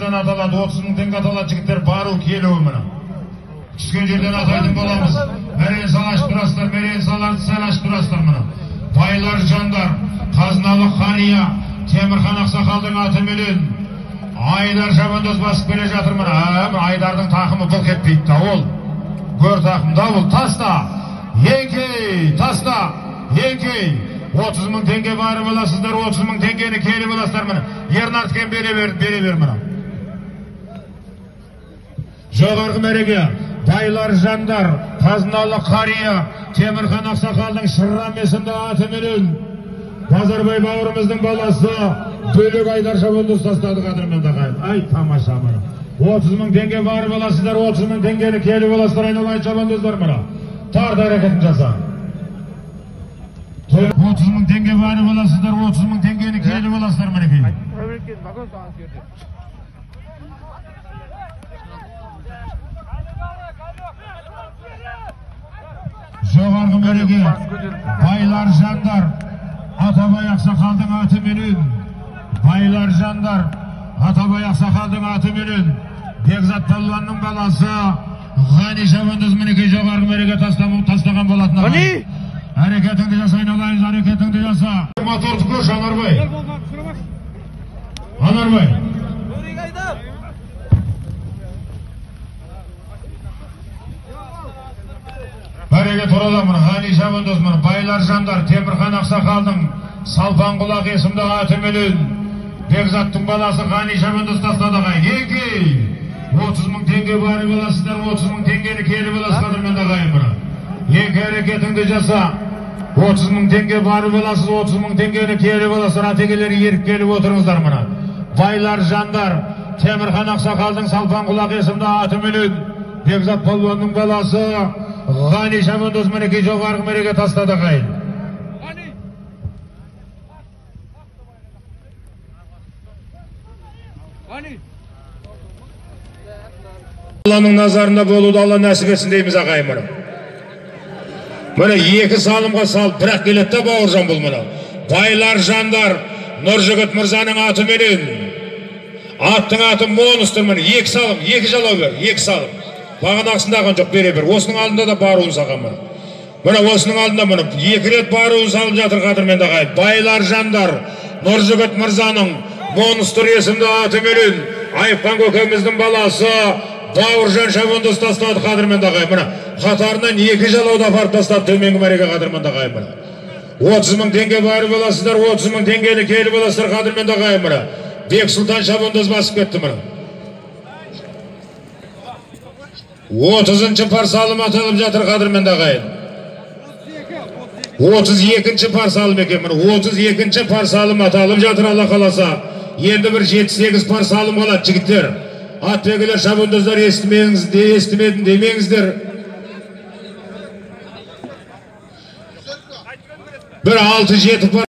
жерден аталады, 30 мың теңге аталады жігіттер, бару келуі мына. Түскен жерден атайтын боламыз. Мәрен салаш тұрастар, мәрен салаш тұрастар мына. Байлар жандар, қазыналы Қания, Темірхан Ақсақалдың аты менен Айдар шабандоз басып келе жатыр мына. Айдардың тақымы бұл кетпейді да ол. Гөр тақым дауыл, таста, еңкей, таста, еңкей. 30 мың теңге барып аласыздар, 30 мың теңгені келіп аласыздар мына. Ернарткен бере бер мына. Жоғарғы мәреге, байлар жандар, қазыналы Қария, Темірхан Ақсақалдың Шыррам есімді аты менен Базарбай бауырымыздың баласы Бөлек Айдар шабандоз тастады қадірменді ағайын. Ай, тамаша мына. 30 мың теңге барып аласыздар, 30 мың теңгені келіп аласыздар, айналайын шабандоздар мына. Тарда әрекетін жаса. 30 мың теңге барып аласыздар, 30 мың теңгені келіп аласыздар мінекей. Жоғарғы мәреге, байлар жандар, Атабай Ақсақалдың аты менен, байлар жандар, Атабай Ақсақалдың аты менен, Бекзат Палуанның баласы, Ғани шабандоз мінекей жоғарғы мәреге тастаған болатын ағай. Әрекетіңді жаса, айналайын, әрекетіңді жаса. Моторды көш, Анарбай. Анарбай. Мәреге тұралам мұны, Ғани шабандоз мұны, байлар жандар, Темірхан Ақсақалдың Салпан құлақ есімді аты менен, Бекзаттың баласы Ғани шабандоз тастады ағай. Еңкей, 30 мың теңге барып аласыздар, 30 мың теңгені келіп аласыздар мен ағайын мұны. Еңке әрекетіңді жаса. 30 мың теңге барып аласыз, 30 мың теңгені келіп аласыздар, атекелері еріп келіп отырыңыздар мұна. Байлар жандар, Темірхан Ақсақалдың Салпан құлақ есімді аты менен, Бекзат Палуанның баласы Ғани шабандоз мінекей жоғарғы мәреге тастады ағайын. Алланың назарында болуды Алла нәсіп етсін дейміз ағайын мұны. Міне екі салымға салып, бірақ келетті бауыржан бұл мұны. Байлар жандар, Нұржігіт Мырзаның аты менен, аттың аты Моныстыр мұны. Екі салым, екі жалау бер, екі салым. Бағанақсындаған жоқ, бере бер. Осының алдында да баруын саған мұны. Міне осының алдында мұны. Екі рет баруын салып жатыр қадірменді ағайын. Байлар жандар, Нұржігіт Мырзаның Моныстыр есімді аты менен, Айыпқан көкеміздің баласы Бауыржан шабандоз тастады қадірменді ағайын. Міне қатарынан екі жалауда апарып тастады төменгі мәреге қадірменді ағайын. Міне 30 мың теңге барып аласыздар, 30 мың теңгені келіп аласыздар қадірменді ағайын. Міне Бек Сұлтан шабандоз басып кетті міне. 30-шы пар салым аталып жатыр қадірменді ағайын. 32-ші пар салым екен міне. 32-ші пар салым аталып жатыр Алла қаласа. Енді бір 7-8 пар салым қалады жігіттер. Аттегілер шабандоздар естімедім демеңіздер. Bir 6-7 пар